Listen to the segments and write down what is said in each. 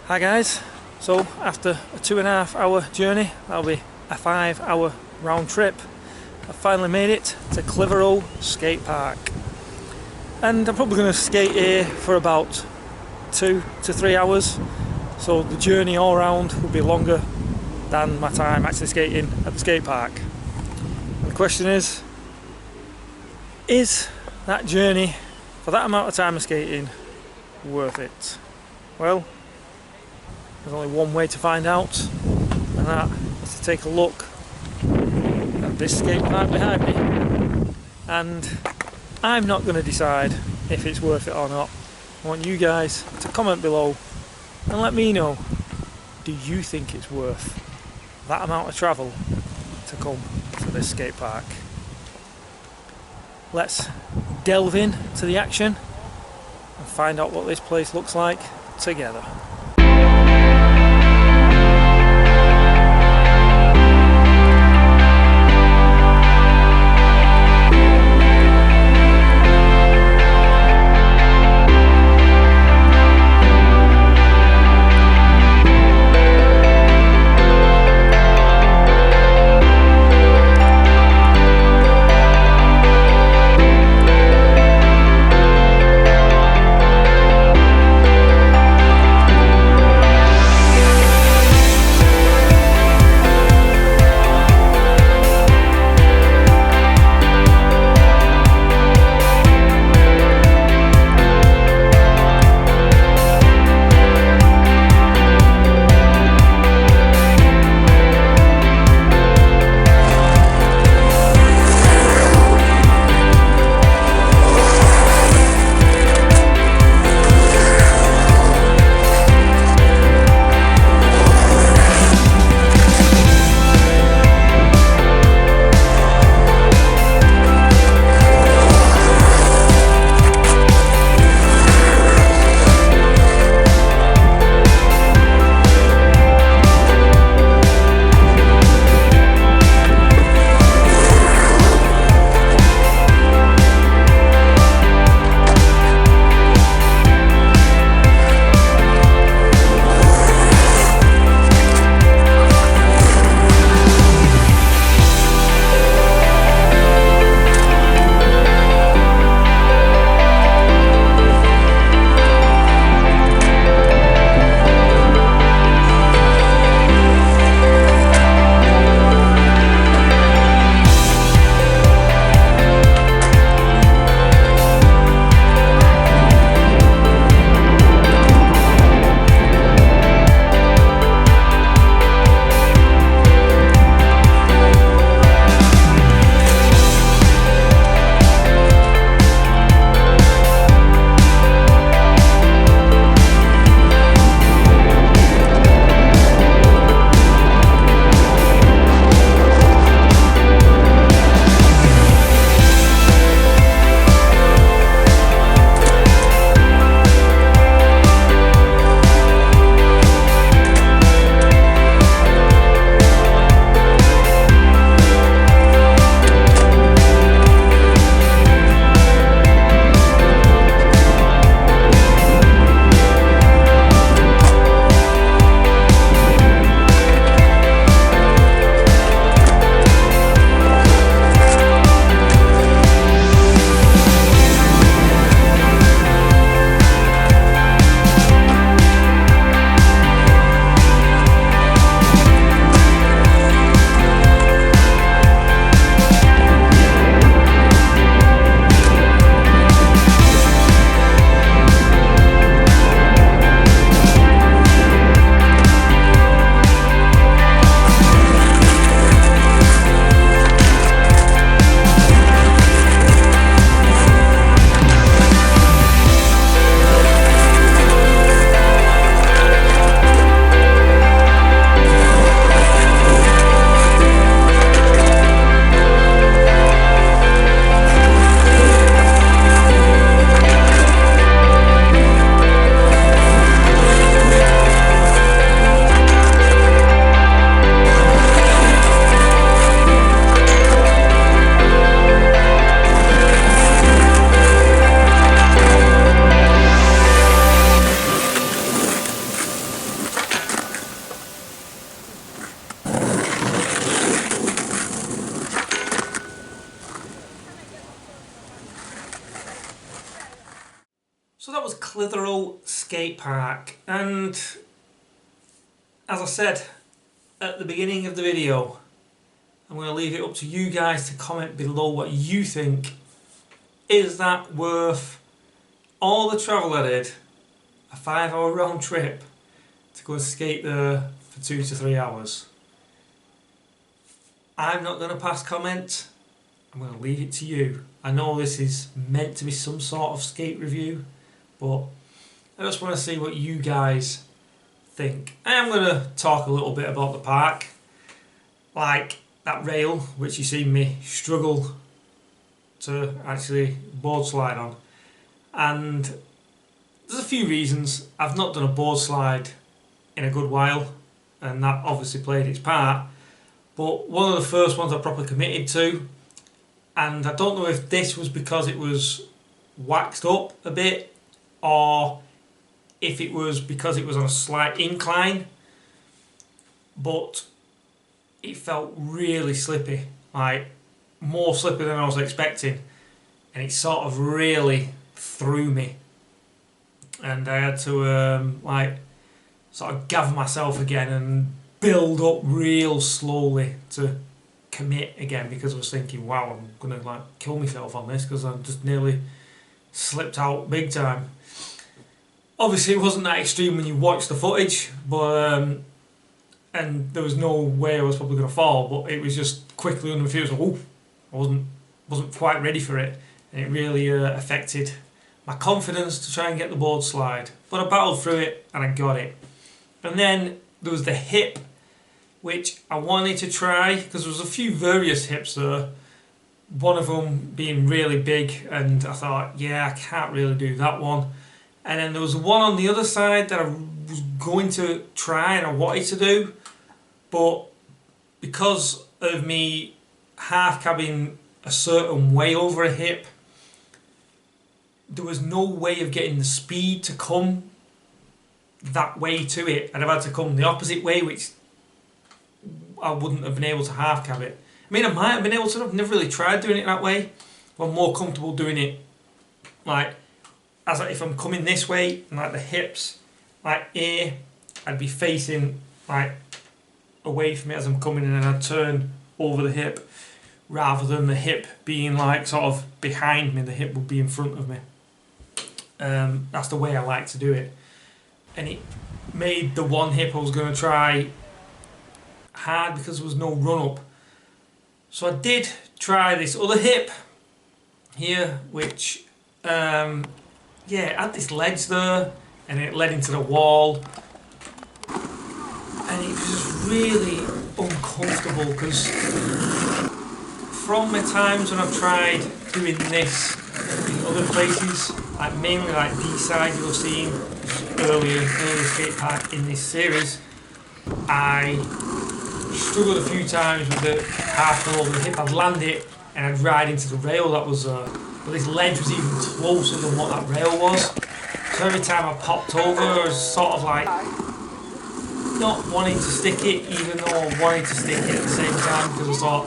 Hi guys, so after a 2.5 hour journey, that'll be a 5 hour round trip, I finally made it to Clitheroe Skatepark, and I'm probably going to skate here for about 2 to 3 hours, so the journey all round will be longer than my time actually skating at the skate park. And the question is that journey for that amount of time of skating worth it? Well, there's only one way to find out, and that is to take a look at this skate park behind me. And I'm not going to decide if it's worth it or not. I want you guys to comment below and let me know, do you think it's worth that amount of travel to come to this skate park? Let's delve into the action and find out what this place looks like together. Clitheroe Skatepark, and as I said at the beginning of the video, I'm going to leave it up to you guys to comment below what you think. Is that worth all the travel I did, a 5-hour round trip, to go and skate there for 2 to 3 hours? I'm not going to pass comment. I'm going to leave it to you. I know this is meant to be some sort of skate review, but I just want to see what you guys think. I am going to talk a little bit about the park, like that rail which you see me struggle to actually board slide on, and there's a few reasons. I've not done a board slide in a good while, and that obviously played its part, but one of the first ones I properly committed to, and I don't know if this was because it was waxed up a bit or if it was because it was on a slight incline, but it felt really slippy, like more slippy than I was expecting, and it sort of really threw me, and I had to like sort of gather myself again and build up real slowly to commit again, because I was thinking, wow, I'm gonna like kill myself on this because I just nearly slipped out big time. Obviously it wasn't that extreme when you watch the footage, but and there was no way I was probably going to fall, but it was just quickly under my feet. Oh, I wasn't quite ready for it, and it really affected my confidence to try and get the board slide. But I battled through it and I got it. And then there was the hip, which I wanted to try because there was a few various hips there. One of them being really big, and I thought, yeah, I can't really do that one. And then there was one on the other side that I was going to try and I wanted to do, but because of me half cabbing a certain way over a hip, there was no way of getting the speed to come that way to it, and I've had to come the opposite way, which I wouldn't have been able to half cab it. I mean, I might have been able to. I've never really tried doing it that way. I'm more comfortable doing it like as if I'm coming this way, and like the hips, like here, I'd be facing like away from it as I'm coming in, and I'd turn over the hip, rather than the hip being like sort of behind me. The hip would be in front of me. That's the way I like to do it, and it made the one hip I was going to try hard because there was no run up. So I did try this other hip here, which yeah, it had this ledge there, and it led into the wall, and it was just really uncomfortable because from the times when I've tried doing this in other places, like mainly like D-side you'll see earlier skate park in this series, I struggled a few times with the half come over the hip. I'd land it and I'd ride into the rail that was but this ledge was even closer than what that rail was. So every time I popped over, I was sort of like not wanting to stick it, even though I wanted to stick it at the same time, because I thought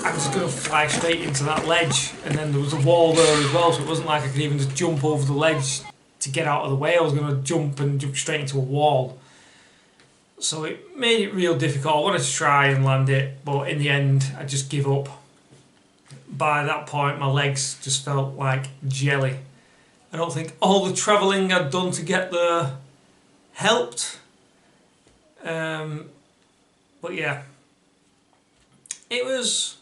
I'm just going to fly straight into that ledge, and then there was a wall there as well, so it wasn't like I could even just jump over the ledge to get out of the way. I was going to jump straight into a wall. So it made it real difficult. I wanted to try and land it, but in the end I just give up. By that point my legs just felt like jelly. I don't think all the travelling I'd done to get there helped. But yeah, it was,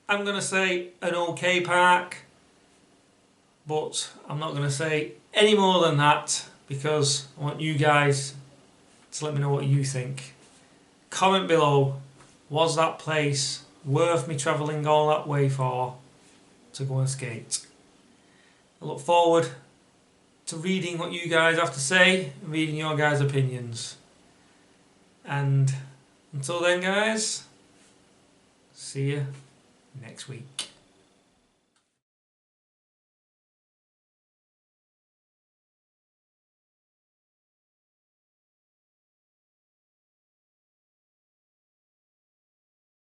I'm going to say, an okay park, but I'm not going to say any more than that because I want you guys to let me know what you think. Comment below, was that place worth me travelling all that way for to go and skate? I look forward to reading what you guys have to say, and reading your guys' opinions. And until then guys, see you next week.